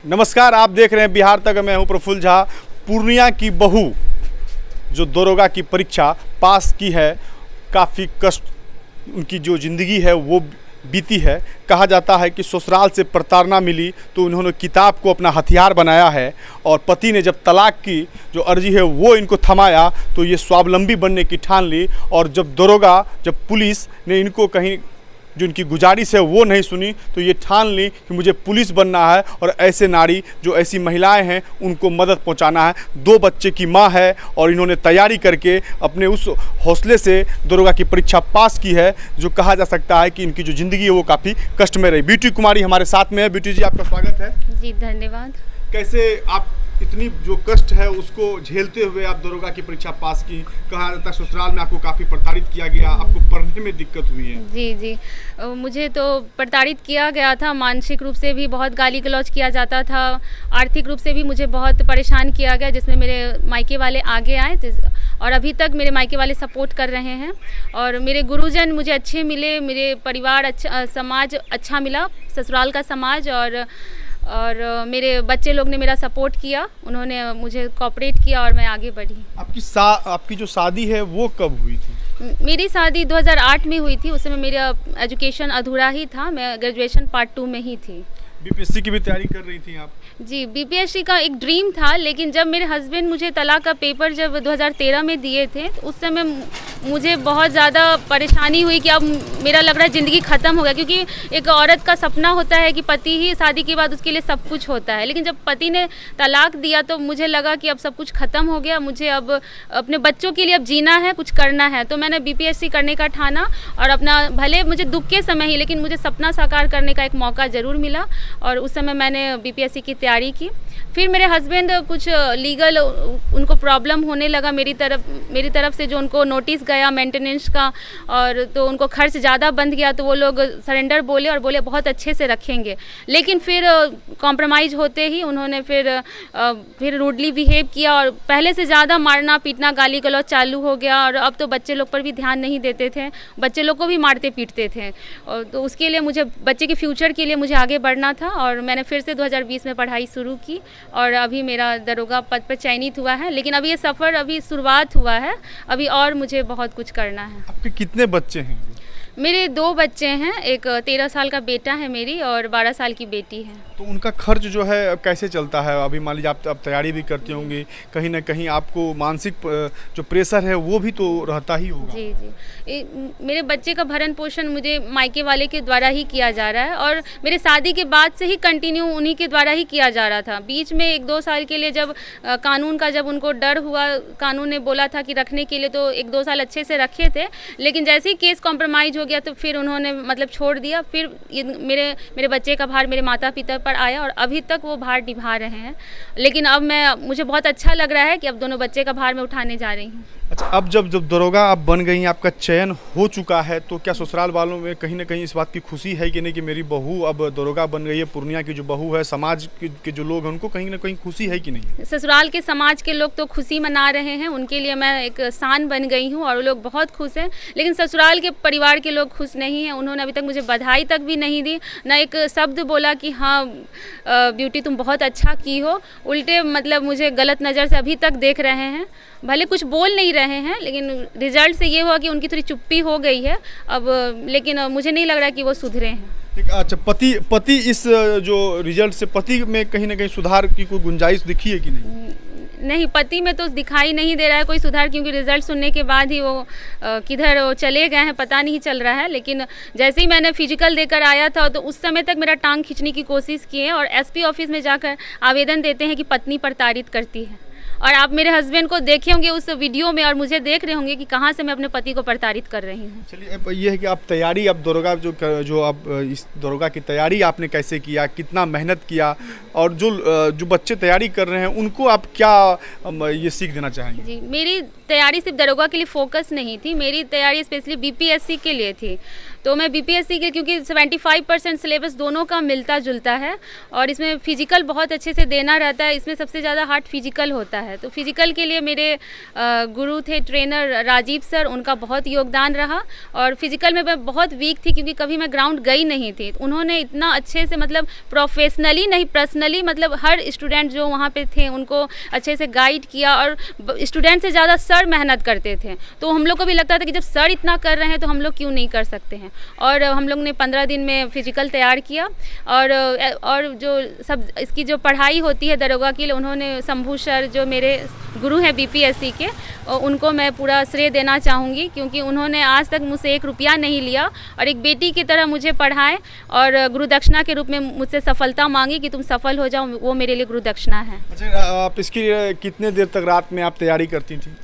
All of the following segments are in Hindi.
नमस्कार, आप देख रहे हैं बिहार तक। मैं हूं प्रफुल्ल झा। पूर्णिया की बहू जो दरोगा की परीक्षा पास की है, काफ़ी कष्ट उनकी जो ज़िंदगी है वो बीती है। कहा जाता है कि ससुराल से प्रताड़ना मिली तो उन्होंने किताब को अपना हथियार बनाया है और पति ने जब तलाक की जो अर्जी है वो इनको थमाया तो ये स्वावलंबी बनने की ठान ली। और जब पुलिस ने इनको कहीं जो इनकी गुजारिश है वो नहीं सुनी तो ये ठान ली कि मुझे पुलिस बनना है और ऐसे नारी जो ऐसी महिलाएं हैं उनको मदद पहुंचाना है। 2 बच्चे की मां है और इन्होंने तैयारी करके अपने उस हौसले से दरोगा की परीक्षा पास की है जो कहा जा सकता है कि इनकी जो ज़िंदगी है वो काफ़ी कष्ट में रही। ब्यूटी कुमारी हमारे साथ में है। ब्यूटी जी, आपका स्वागत है। जी धन्यवाद। कैसे आप इतनी जो कष्ट है उसको झेलते हुए आप दरोगा की परीक्षा पास की? कहा जाता है ससुराल में आपको काफ़ी प्रताड़ित किया गया, आपको पढ़ने में दिक्कत हुई है। जी मुझे तो प्रताड़ित किया गया था, मानसिक रूप से भी बहुत गाली गलौज किया जाता था, आर्थिक रूप से भी मुझे बहुत परेशान किया गया, जिसमें मेरे मायके वाले आगे आए और अभी तक मेरे मायके वाले सपोर्ट कर रहे हैं और मेरे गुरुजन मुझे अच्छे मिले, मेरे परिवार अच्छा, समाज अच्छा मिला, ससुराल का समाज और मेरे बच्चे लोग ने मेरा सपोर्ट किया, उन्होंने मुझे कोऑपरेट किया और मैं आगे बढ़ी। आपकी जो शादी है वो कब हुई थी? मेरी शादी 2008 में हुई थी। उस समय मेरा एजुकेशन अधूरा ही था, मैं ग्रेजुएशन पार्ट 2 में ही थी। बीपीएससी की भी तैयारी कर रही थी आप? जी, बीपीएससी का एक ड्रीम था, लेकिन जब मेरे हस्बैंड मुझे तलाक का पेपर जब 2013 में दिए थे तो उस समय मुझे बहुत ज़्यादा परेशानी हुई कि अब मेरा लग रहा है ज़िंदगी ख़त्म हो गया, क्योंकि एक औरत का सपना होता है कि पति ही शादी के बाद उसके लिए सब कुछ होता है। लेकिन जब पति ने तलाक दिया तो मुझे लगा कि अब सब कुछ ख़त्म हो गया, मुझे अब अपने बच्चों के लिए अब जीना है, कुछ करना है। तो मैंने बीपीएससी करने का ठाना और अपना, भले मुझे दुख के समय ही, लेकिन मुझे सपना साकार करने का एक मौका ज़रूर मिला और उस समय मैंने बीपीएससी की तैयारी की। फिर मेरे हस्बैंड कुछ लीगल उनको प्रॉब्लम होने लगा मेरी तरफ से, जो उनको नोटिस गया मेंटेनेंस का, और तो उनको खर्च ज़्यादा बंध गया तो वो लोग सरेंडर बोले और बोले बहुत अच्छे से रखेंगे। लेकिन फिर कॉम्प्रोमाइज़ होते ही उन्होंने फिर रूडली बिहेव किया और पहले से ज़्यादा मारना पीटना गाली गलौज चालू हो गया। और अब तो बच्चे लोग पर भी ध्यान नहीं देते थे, बच्चे लोग को भी मारते पीटते थे। और तो उसके लिए मुझे बच्चे के फ्यूचर के लिए मुझे आगे बढ़ना था और मैंने फिर से 2020 में पढ़ाई शुरू की और अभी मेरा दरोगा पद पर चयनित हुआ है। लेकिन अभी ये सफ़र अभी शुरुआत हुआ है, अभी और मुझे बहुत कुछ करना है। आपके कितने बच्चे हैं? मेरे 2 बच्चे हैं, एक 13 साल का बेटा है मेरी और 12 साल की बेटी है। तो उनका खर्च जो है कैसे चलता है? अभी मान लीजिए आप तैयारी भी करते होंगे, कहीं ना कहीं आपको मानसिक जो प्रेशर है वो भी तो रहता ही होगा। जी मेरे बच्चे का भरण पोषण मुझे मायके वाले के द्वारा ही किया जा रहा है और मेरे शादी के बाद से ही कंटिन्यू उन्हीं के द्वारा ही किया जा रहा था। बीच में 1-2 साल के लिए जब कानून का जब उनको डर हुआ, कानून ने बोला था कि रखने के लिए, तो 1-2 साल अच्छे से रखे थे। लेकिन जैसे ही केस कॉम्प्रोमाइज़ हो गया तो फिर उन्होंने मतलब छोड़ दिया। फिर मेरे बच्चे का भार मेरे माता पिता पर आया और अभी तक वो भार निभा रहे हैं। लेकिन अब मुझे बहुत अच्छा लग रहा है कि अब दोनों बच्चे का भार मैं उठाने जा रही हूँ। अच्छा, अब जब दरोगा आप बन गई, आपका चयन हो चुका है, तो क्या ससुराल वालों में कहीं ना कहीं इस बात की खुशी है कि नहीं कि मेरी बहू अब दरोगा बन गई है? पूर्णिया की जो बहू है, समाज के जो लोग हैं उनको कहीं ना कहीं खुशी है कि नहीं? ससुराल के समाज के लोग तो खुशी मना रहे हैं, उनके लिए मैं एक शान बन गई हूँ और वो लोग बहुत खुश हैं। लेकिन ससुराल के परिवार के लोग खुश नहीं हैं। उन्होंने अभी तक मुझे बधाई तक भी नहीं दी, ना एक शब्द बोला कि हाँ ब्यूटी तुम बहुत अच्छा की हो। उल्टे मतलब मुझे गलत नज़र से अभी तक देख रहे हैं। भले कुछ बोल नहीं रहे हैं, लेकिन रिजल्ट से ये हुआ कि उनकी थोड़ी चुप्पी हो गई है अब। लेकिन मुझे नहीं लग रहा कि वो सुधरे हैं। अच्छा, पति इस जो रिजल्ट से पति में कहीं ना कहीं सुधार की कोई गुंजाइश दिखी है कि नहीं? नहीं, पति में तो दिखाई नहीं दे रहा है कोई सुधार, क्योंकि रिजल्ट सुनने के बाद ही वो किधर वो चले गए हैं पता नहीं चल रहा है। लेकिन जैसे ही मैंने फिजिकल देकर आया था तो उस समय तक मेरा टांग खींचने की कोशिश किए और एसपी ऑफिस में जाकर आवेदन देते हैं कि पत्नी प्रताड़ित करती है। और आप मेरे हस्बैंड को देखे होंगे उस वीडियो में और मुझे देख रहे होंगे कि कहाँ से मैं अपने पति को प्रताड़ित कर रही हूँ। चलिए, अब ये है कि आप तैयारी, अब दरोगा जो आप इस दरोगा की तैयारी आपने कैसे किया, कितना मेहनत किया, और जो बच्चे तैयारी कर रहे हैं उनको आप क्या ये सीख देना चाहेंगे? जी, मेरी तैयारी सिर्फ दरोगा के लिए फोकस नहीं थी, मेरी तैयारी स्पेशली बीपीएससी के लिए थी। तो मैं बीपीएससी के, क्योंकि 75% सिलेबस दोनों का मिलता जुलता है और इसमें फिजिकल बहुत अच्छे से देना रहता है, इसमें सबसे ज़्यादा हार्ड फिजिकल होता है। तो फिजिकल के लिए मेरे गुरु थे ट्रेनर राजीव सर, उनका बहुत योगदान रहा। और फिजिकल में मैं बहुत वीक थी क्योंकि कभी मैं ग्राउंड गई नहीं थी। उन्होंने इतना अच्छे से, मतलब प्रोफेशनली नहीं पर्सनली, मतलब हर स्टूडेंट जो वहाँ पे थे उनको अच्छे से गाइड किया। और स्टूडेंट से ज़्यादा सर मेहनत करते थे, तो हम लोग को भी लगता था कि जब सर इतना कर रहे हैं तो हम लोग क्यों नहीं कर सकते हैं। और हम लोग ने 15 दिन में फिजिकल तैयार किया। और जो सब इसकी जो पढ़ाई होती है दरोगा के लिए, उन्होंने शंभू सर जो मेरे गुरु हैं बीपीएससी के, उनको मैं पूरा श्रेय देना चाहूँगी, क्योंकि उन्होंने आज तक मुझसे 1 रुपया नहीं लिया और एक बेटी की तरह मुझे पढ़ाएं और गुरुदक्षिणा के रूप में मुझसे सफलता मांगी कि तुम सफल हो जाओ, वो मेरे लिए गुरुदक्षिणा है। अच्छा, आप इसकी कितने देर तक रात में आप तैयारी करती थी?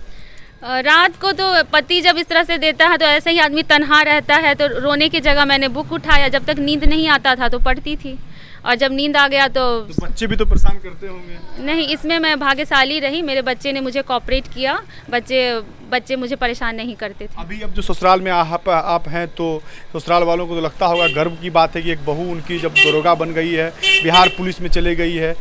रात को तो पति जब इस तरह से देता है तो ऐसे ही आदमी तन्हा रहता है, तो रोने की जगह मैंने बुक उठाया। जब तक नींद नहीं आता था तो पढ़ती थी, और जब नींद आ गया तो बच्चे भी तो परेशान करते होंगे। नहीं, इसमें मैं भाग्यशाली रही, मेरे बच्चे ने मुझे कोऑपरेट किया। बच्चे मुझे परेशान नहीं करते थे। अभी अब जो ससुराल में आप हैं, तो ससुराल वालों को तो लगता होगा गर्व की बात है कि एक बहू उनकी जब दरोगा बन गई है, बिहार पुलिस में चले गई है।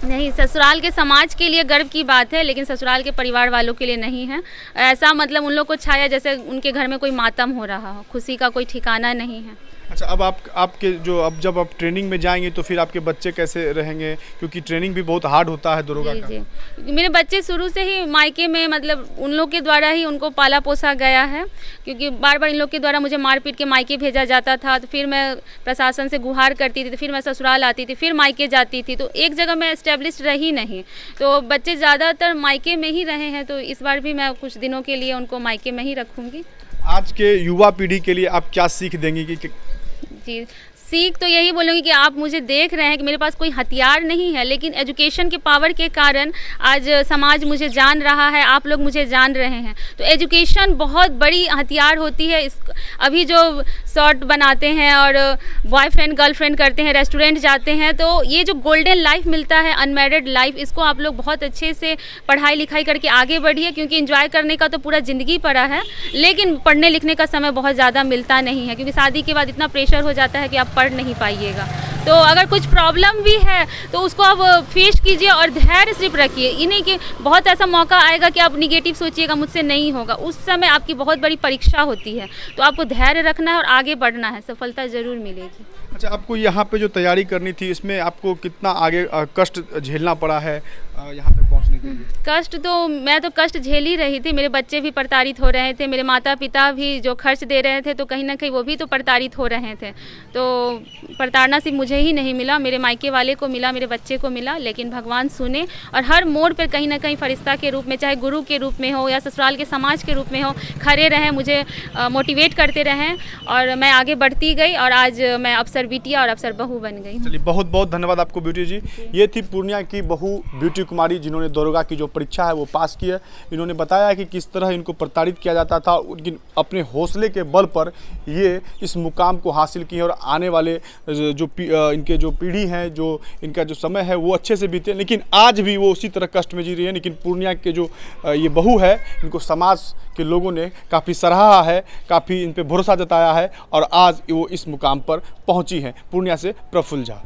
नहीं, ससुराल के समाज के लिए गर्व की बात है, लेकिन ससुराल के परिवार वालों के लिए नहीं है। ऐसा मतलब उन लोग को छाया जैसे उनके घर में कोई मातम हो रहा हो, खुशी का कोई ठिकाना नहीं है। अच्छा, अब आपके जो अब जब आप ट्रेनिंग में जाएंगे तो फिर आपके बच्चे कैसे रहेंगे, क्योंकि ट्रेनिंग भी बहुत हार्ड होता है दरोगा का। जी, मेरे बच्चे शुरू से ही मायके में, मतलब उन लोग के द्वारा ही उनको पाला पोसा गया है, क्योंकि बार बार इन लोग के द्वारा मुझे मारपीट के मायके भेजा जाता था। तो फिर मैं प्रशासन से गुहार करती थी, तो फिर मैं ससुराल आती थी, फिर मायके जाती थी, तो एक जगह मैं एस्टेब्लिश रही नहीं। तो बच्चे ज़्यादातर मायके में ही रहे हैं, तो इस बार भी मैं कुछ दिनों के लिए उनको मायके में ही रखूँगी। आज के युवा पीढ़ी के लिए आप क्या सीख देंगी कि जी, सीख तो यही बोलूँगी कि आप मुझे देख रहे हैं कि मेरे पास कोई हथियार नहीं है, लेकिन एजुकेशन के पावर के कारण आज समाज मुझे जान रहा है, आप लोग मुझे जान रहे हैं। तो एजुकेशन बहुत बड़ी हथियार होती है। अभी जो शॉर्ट बनाते हैं और बॉयफ्रेंड गर्लफ्रेंड करते हैं, रेस्टोरेंट जाते हैं, तो ये जो गोल्डन लाइफ मिलता है, अनमैरिड लाइफ, इसको आप लोग बहुत अच्छे से पढ़ाई लिखाई करके आगे बढ़िए, क्योंकि एंजॉय करने का तो पूरा ज़िंदगी पड़ा है, लेकिन पढ़ने लिखने का समय बहुत ज़्यादा मिलता नहीं है, क्योंकि शादी के बाद इतना प्रेशर हो जाता है कि आप पढ़ नहीं पाइएगा। तो अगर कुछ प्रॉब्लम भी है तो उसको आप फेस कीजिए और धैर्य सिर्फ रखिए। ये नहीं कि बहुत ऐसा मौका आएगा कि आप निगेटिव सोचिएगा मुझसे नहीं होगा, उस समय आपकी बहुत बड़ी परीक्षा होती है। तो आपको धैर्य रखना है और आगे बढ़ना है, सफलता ज़रूर मिलेगी। अच्छा, आपको यहाँ पे जो तैयारी करनी थी, इसमें आपको कितना आगे कष्ट झेलना पड़ा है यहाँ पे पहुँचने के लिए? कष्ट तो मैं तो कष्ट झेल ही रही थी, मेरे बच्चे भी प्रताड़ित हो रहे थे, मेरे माता पिता भी जो खर्च दे रहे थे तो कहीं ना कहीं वो भी तो प्रताड़ित हो रहे थे। तो प्रताड़ना सिर्फ मुझे ही नहीं मिला, मेरे मायके वाले को मिला, मेरे बच्चे को मिला, लेकिन भगवान सुने और हर मोड़ पर कहीं ना कहीं फरिश्ता के रूप में, चाहे गुरु के रूप में हो या ससुराल के समाज के रूप में हो, खड़े रहें, मुझे मोटिवेट करते रहें और मैं आगे बढ़ती गई और आज मैं अफसर बिटिया और अफसर बहू बन गई। चलिए, बहुत बहुत धन्यवाद आपको ब्यूटी जी। ये थी पूर्णिया की बहू ब्यूटी कुमारी, जिन्होंने दरोगा की जो परीक्षा है वो पास की है। इन्होंने बताया कि किस तरह इनको प्रताड़ित किया जाता था, लेकिन अपने हौसले के बल पर ये इस मुकाम को हासिल की है और आने वाले जो इनके जो पीढ़ी हैं, जो इनका जो समय है वो अच्छे से बीते, लेकिन आज भी वो उसी तरह कष्ट में जी रही है। लेकिन पूर्णिया के जो ये बहू है, इनको समाज के लोगों ने काफ़ी सराहा है, काफ़ी इन पर भरोसा जताया है और आज वो इस मुकाम पर पहुंची हैं। पूर्णिया से प्रफुल्ल झा।